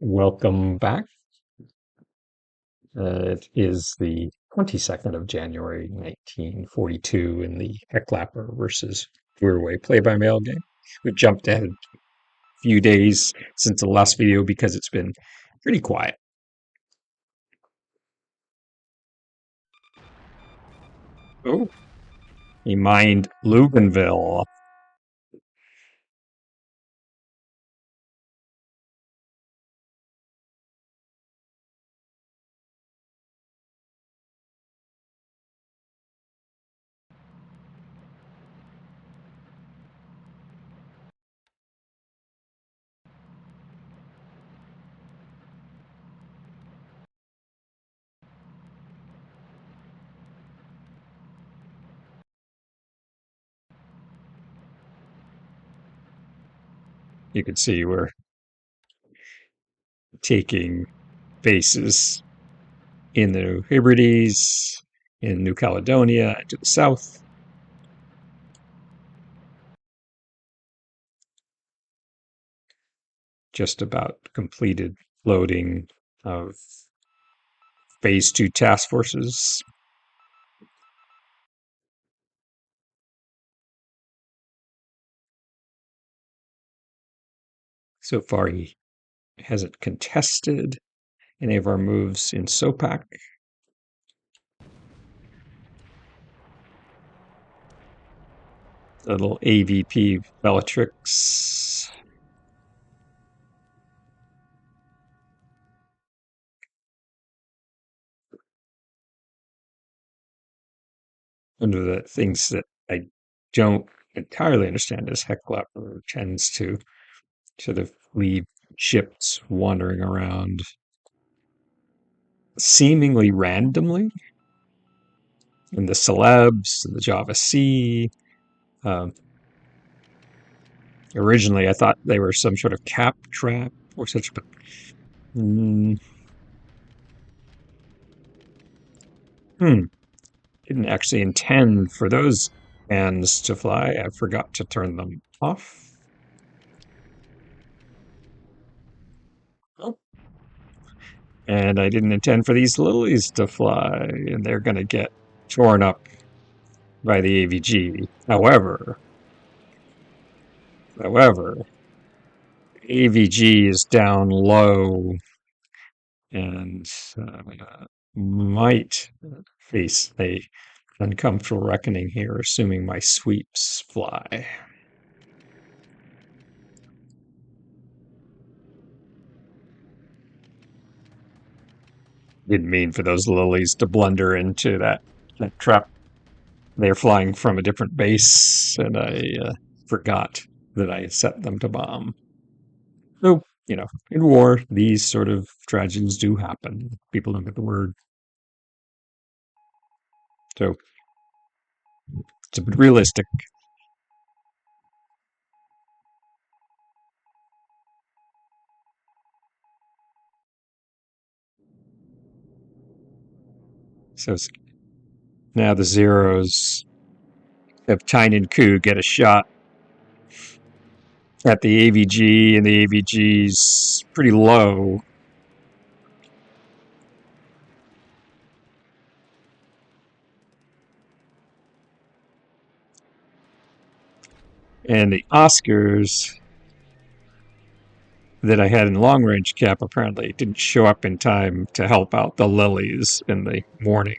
Welcome back. It is the 22nd of January, 1942, in the Heclapar versus Wirraway play-by-mail game. We've jumped ahead a few days since the last video because it's been pretty quiet. Oh, he mined Luganville. You can see we're taking bases in the Hebrides, in New Caledonia, to the south. Just about completed loading of Phase 2 task forces. So far, he hasn't contested any of our moves in SOPAC. Little AVP Bellatrix. One of the things that I don't entirely understand is Heclapar tends to sort of leave ships wandering around seemingly randomly in the Celebs, in the Java Sea. Originally, I thought they were some sort of cap trap or such, but didn't actually intend for those fans to fly. I forgot to turn them off. Oh. And I didn't intend for these lilies to fly, and they're going to get torn up by the AVG. However, AVG is down low and might face a uncomfortable reckoning here, assuming my sweeps fly. Didn't mean for those lilies to blunder into that trap. They're flying from a different base, and I forgot that I had set them to bomb. So, in war, these sort of tragedies do happen. People don't get the word. So, it's a bit realistic. So, now the zeros of Tainan Ku get a shot at the AVG, and the AVG's pretty low. And the Oscars that I had in long range cap apparently didn't show up in time to help out the lilies in the morning.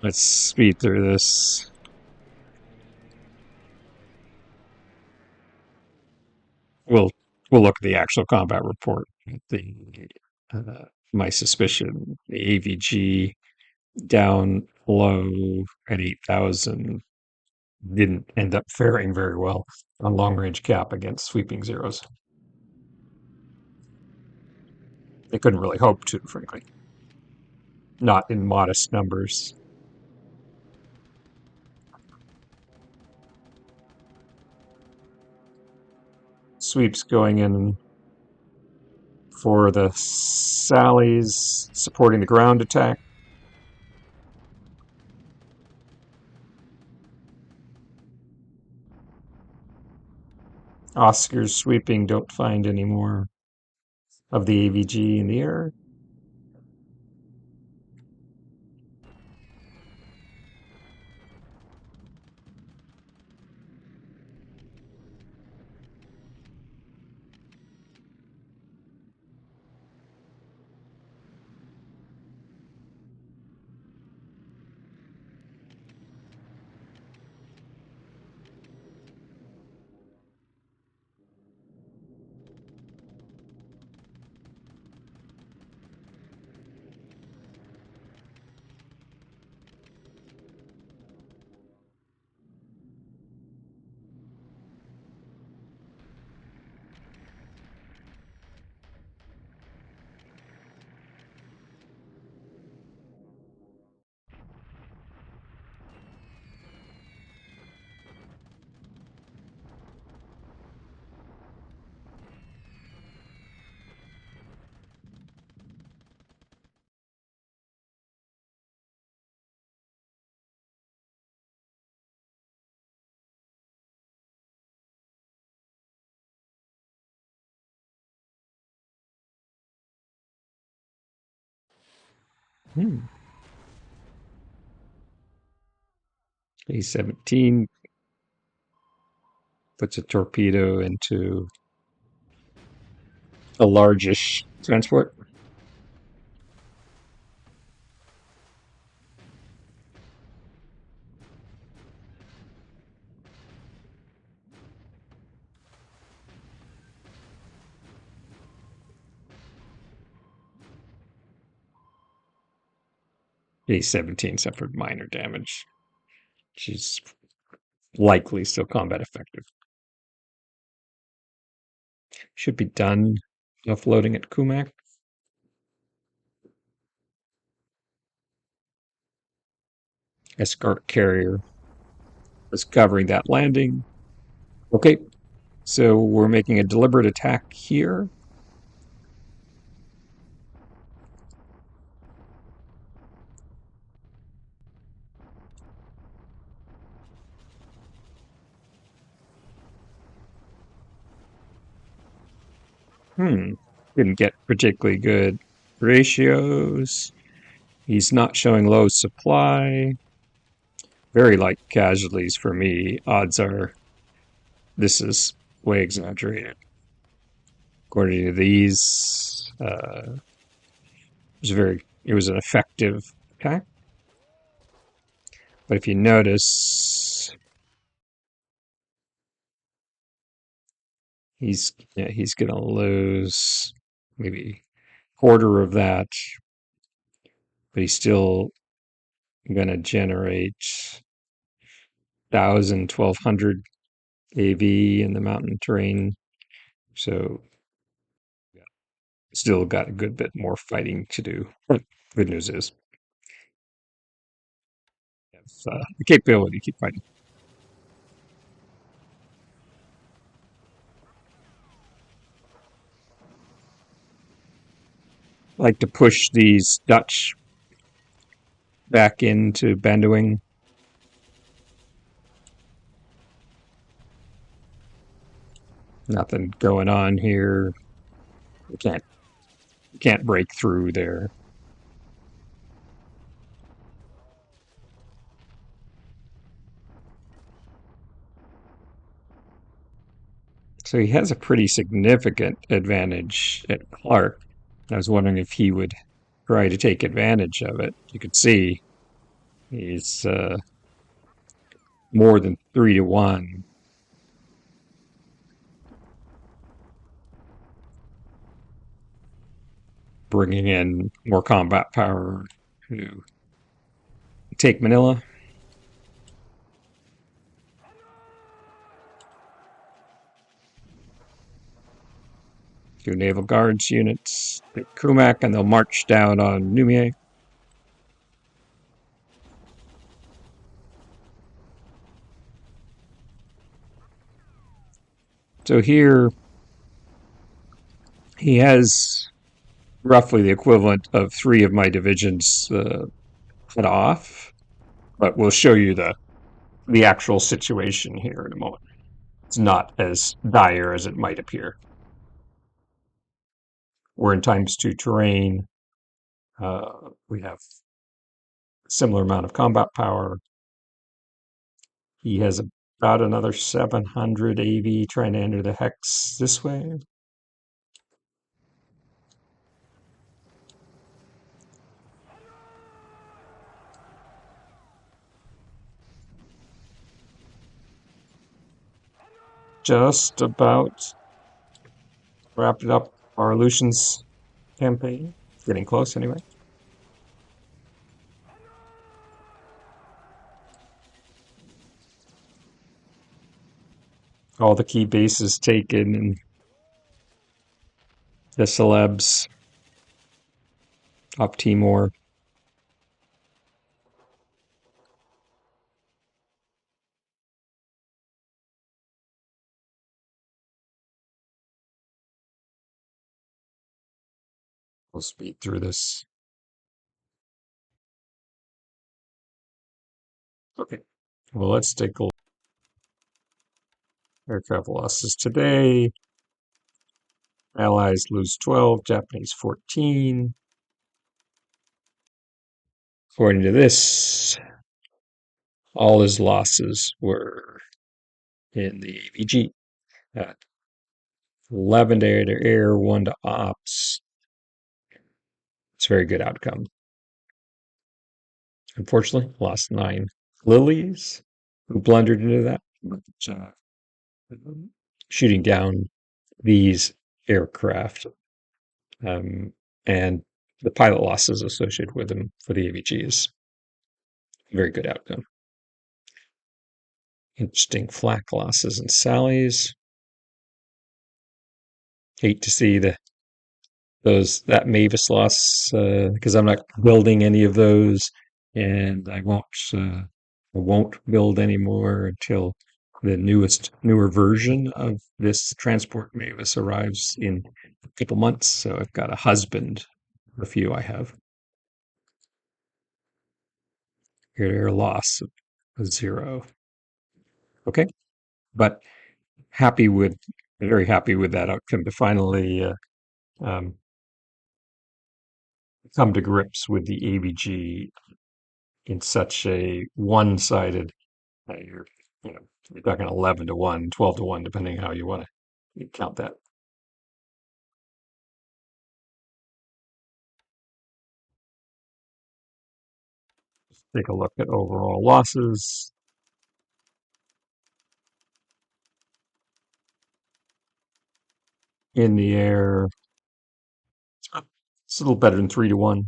Let's speed through this. We'll look at the actual combat report. My suspicion, the AVG down low at 8,000 didn't end up faring very well on long range cap against sweeping zeros. They couldn't really hope to, frankly. Not in modest numbers. Sweeps going in for the sallies, supporting the ground attack. Oscars sweeping, don't find any more of the AVG in the air. A-17 puts a torpedo into a largish transport. A-17 suffered minor damage. She's likely still combat effective. Should be done offloading at Kumak. Escort carrier was covering that landing. Okay, so we're making a deliberate attack here. Didn't get particularly good ratios. He's not showing low supply. Very light casualties for me. Odds are this is way exaggerated. According to these, it was an effective attack. But if you notice, he's going to lose maybe quarter of that, but he's still going to generate 1,000, 1,200 AV in the mountain terrain. So still got a good bit more fighting to do. Good news is the capability to keep fighting. I like to push these Dutch back into Bandoing. Nothing going on here. We can't break through there. So he has a pretty significant advantage at Clark. I was wondering if he would try to take advantage of it. You could see he's more than 3-1. Bringing in more combat power to take Manila. Two naval guards units at Kumak, and they'll march down on Numier. So here he has roughly the equivalent of 3 of my divisions cut off, but we'll show you the actual situation here in a moment. It's not as dire as it might appear. We're in times 2 terrain. We have a similar amount of combat power. He has about another 700 AV trying to enter the hex this way. Just about wrapped up our Lucian's campaign. Getting close anyway. All the key bases taken and the celebs up Timor. We'll speed through this. Okay. Well, let's take a look. Aircraft losses today. Allies lose 12, Japanese 14. According to this, all his losses were in the AVG. 11 to air, 1 to ops. It's a very good outcome. Unfortunately, lost 9 Lilies, who blundered into that. But, shooting down these aircraft and the pilot losses associated with them for the AVGs. Very good outcome. Interesting flak losses and sallies. Hate to see that Mavis loss because I'm not building any of those, and I won't build any more until the newer version of this transport Mavis arrives in a couple months. So I've got a husband for a few I have. Air loss of 0. Okay, but very happy with that outcome to finally um, come to grips with the AVG in such a one-sided. You're you know you're talking 11 to 1, 12 to 1, depending how you want to count that. Take a look at overall losses. In the air, it's a little better than 3 to 1.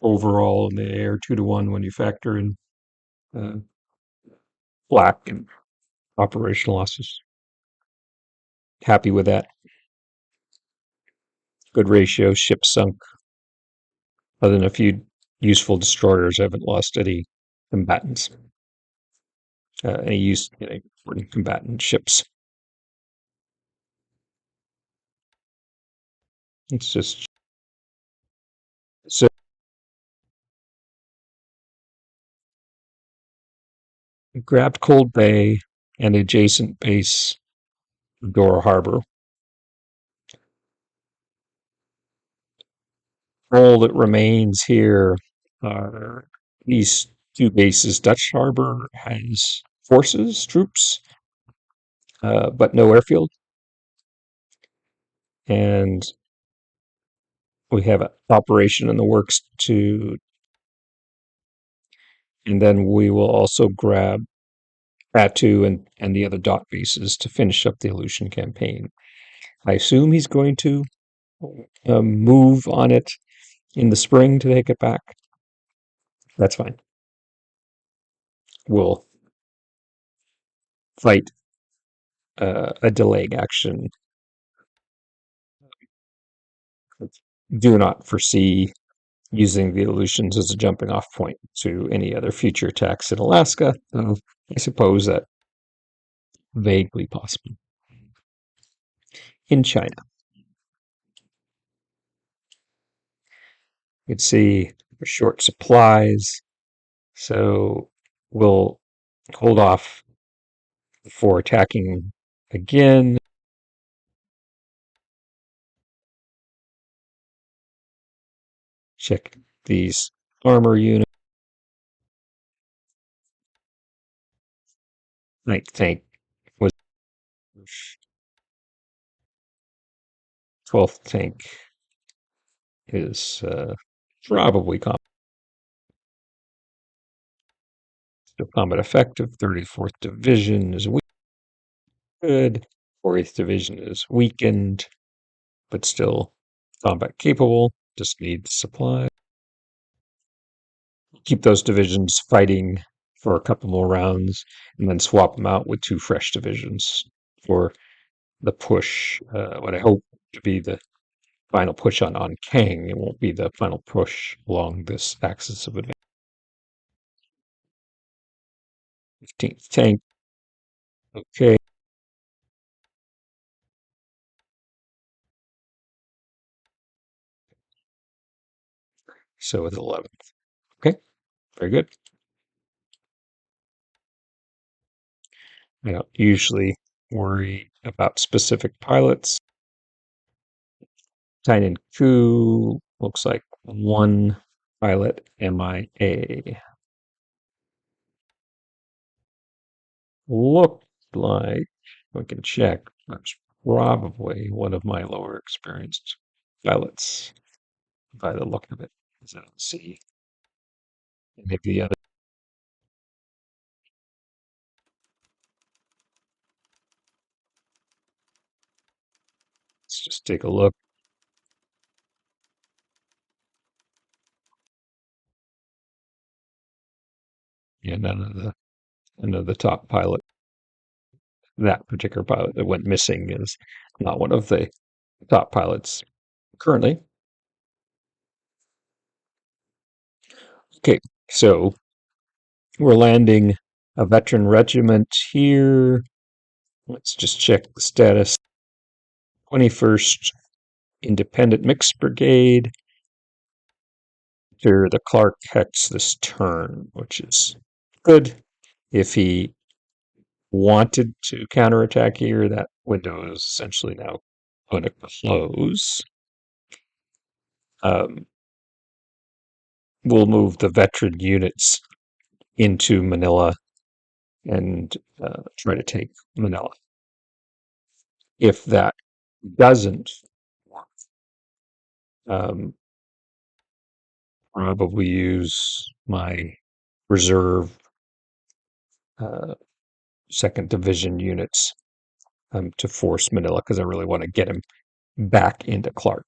Overall in the air, 2 to 1 when you factor in uh, flak and operational losses. Happy with that. Good ratio. Ship sunk. Other than a few useful destroyers, I haven't lost any combatants. Any important combatant ships. It's just so grabbed Cold Bay and adjacent base, Dora Harbor. All that remains here are these 2 bases. Dutch Harbor has forces, troops, but no airfield. And we have an operation in the works and then we will also grab Batu and the other dot bases to finish up the Aleutian campaign. I assume he's going to move on it in the spring to take it back. That's fine. We'll fight a delaying action. Do not foresee using the Aleutians as a jumping off point to any other future attacks in Alaska, though I suppose that vaguely possible. In China, you can see short supplies, so we'll hold off before attacking again. Check these armor units. Ninth tank was 12th tank is probably combat effective. 34th Division is good. 40th Division is weakened, but still combat capable. Just needs supply. Keep those divisions fighting for a couple more rounds, and then swap them out with 2 fresh divisions for the push. What I hope to be the final push on Kang. It won't be the final push along this axis of advance. 15th tank. Okay. So it's 11th. Okay. Very good. I don't usually worry about specific pilots. Tainan Ku looks like one pilot MIA. Looked like, we can check, that's probably one of my lower experienced pilots by the look of it. Because I don't see any of the other. Let's just take a look. Yeah, none of the top pilot. That particular pilot that went missing is not one of the top pilots currently. Okay, so we're landing a veteran regiment here. Let's just check the status. 21st Independent Mixed Brigade. After the Clark Hex this turn, which is good. If he wanted to counterattack here, that window is essentially now going to close. We'll move the veteran units into Manila and try to take Manila. If that doesn't work, probably use my reserve second division units to force Manila because I really want to get him back into Clark.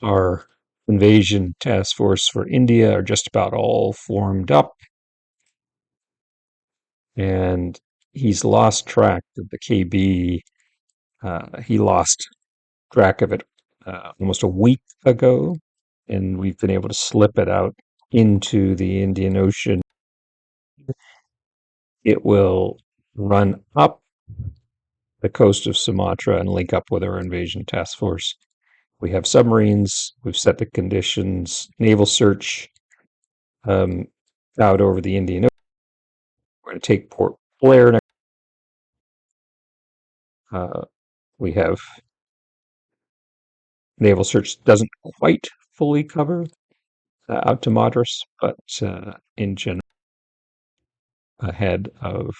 Our invasion task force for India are just about all formed up, and he's lost track of the KB. He lost track of it almost a week ago, and we've been able to slip it out into the Indian Ocean. It will run up the coast of Sumatra and link up with our invasion task force. We have submarines. We've set the conditions. Naval search out over the Indian Ocean. We're going to take Port Blair next. We have naval search doesn't quite fully cover out to Madras, but in general, ahead of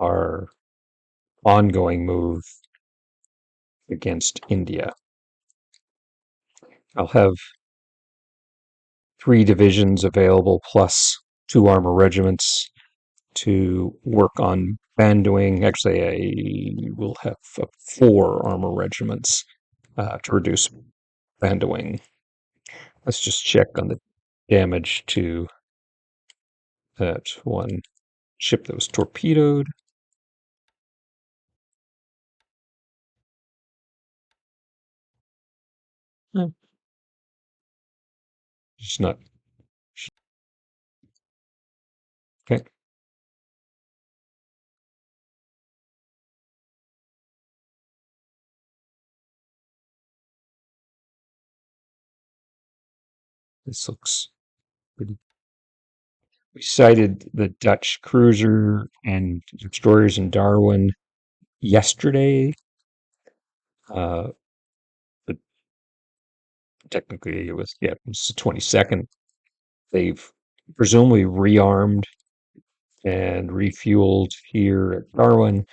our ongoing move against India. I'll have 3 divisions available plus 2 armor regiments to work on Bandoing. Actually, I will have 4 armor regiments to reduce Bandoing. Let's just check on the damage to that one ship that was torpedoed. Hmm. It's not. Okay. This looks pretty. We sighted the Dutch cruiser and destroyers in Darwin yesterday. Uh, but technically, it was the 22nd. They've presumably rearmed and refueled here at Darwin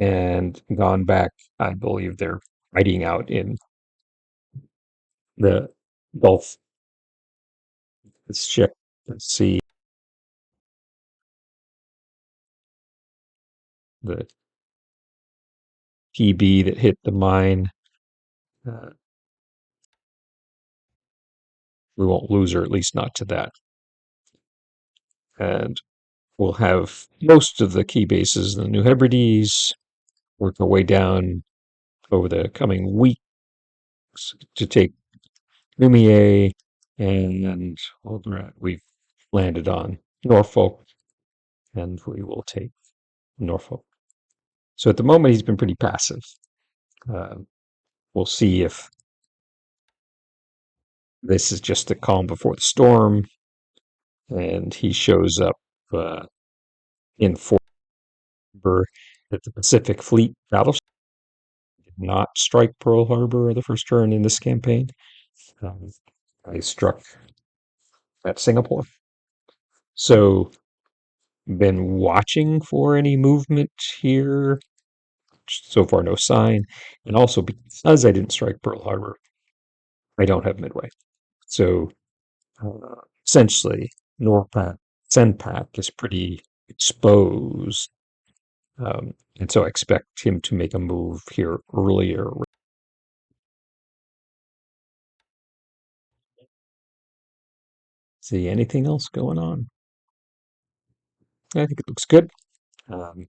and gone back. I believe they're hiding out in the Gulf. Let's check. Let's see the PB that hit the mine. Uh, we won't lose her, at least not to that. And we'll have most of the key bases in the New Hebrides, work our way down over the coming weeks to take Lumiere, and we've landed on Norfolk, and we will take Norfolk. So at the moment, he's been pretty passive. Uh, we'll see if this is just the calm before the storm, and he shows up in Fort Harbor that the Pacific Fleet battleship did not strike Pearl Harbor the first turn in this campaign. Um, I struck at Singapore. So, been watching for any movement here. So far, no sign. And also, because I didn't strike Pearl Harbor, I don't have Midway. So, essentially, NORPAC, CENPAC is pretty exposed. And so I expect him to make a move here earlier. See anything else going on? I think it looks good. Um,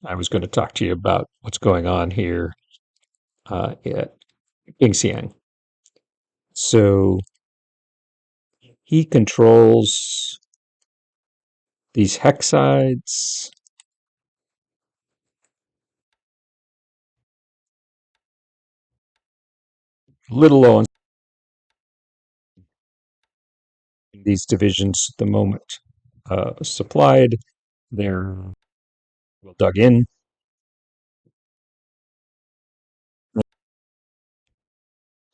I was going to talk to you about what's going on here at Yingxiang. So he controls these hexsides. Little low on these divisions at the moment. Supplied, they're well dug in.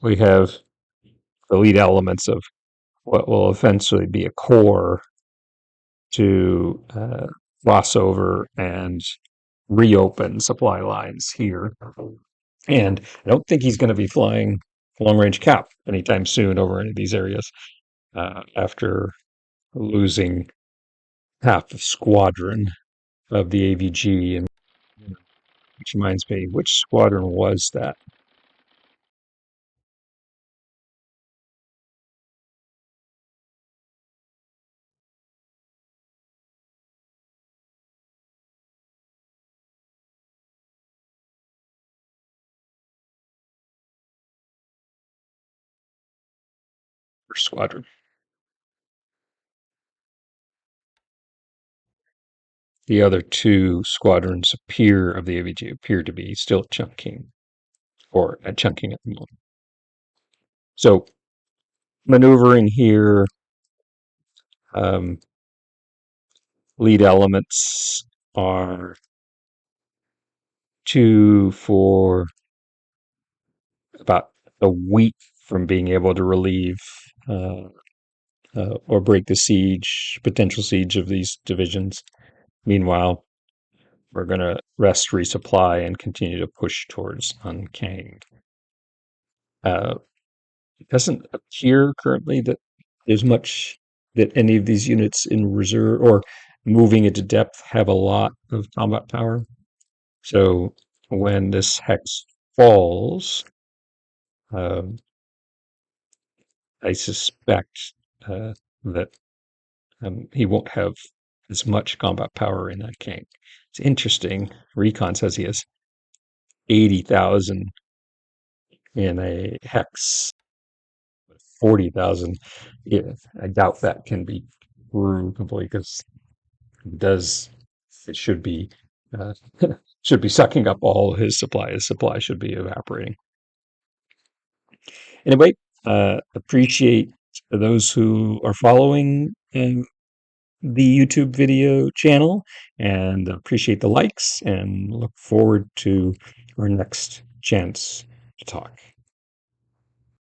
We have the lead elements of what will eventually be a core to cross over and reopen supply lines here. And I don't think he's going to be flying long range cap anytime soon over any of these areas after losing half the squadron of the AVG. And which reminds me, which squadron was that? First squadron. The other two squadrons of the AVG appear to be still at Chungking or at Chungking at the moment. So maneuvering here, um, lead elements are 2 for about a week from being able to relieve uh, or break the potential siege of these divisions. Meanwhile, we're going to rest, resupply, and continue to push towards Ankang. It doesn't appear currently that there's much that any of these units in reserve or moving into depth have a lot of combat power. So when this hex falls, um, I suspect that he won't have as much combat power in that king. It's interesting. Recon says he has 80,000 in a hex, 40,000. Yeah, I doubt that can be true completely because it uh, should be sucking up all his supply. His supply should be evaporating. Anyway, appreciate those who are following um, the YouTube video channel, and appreciate the likes, and look forward to our next chance to talk.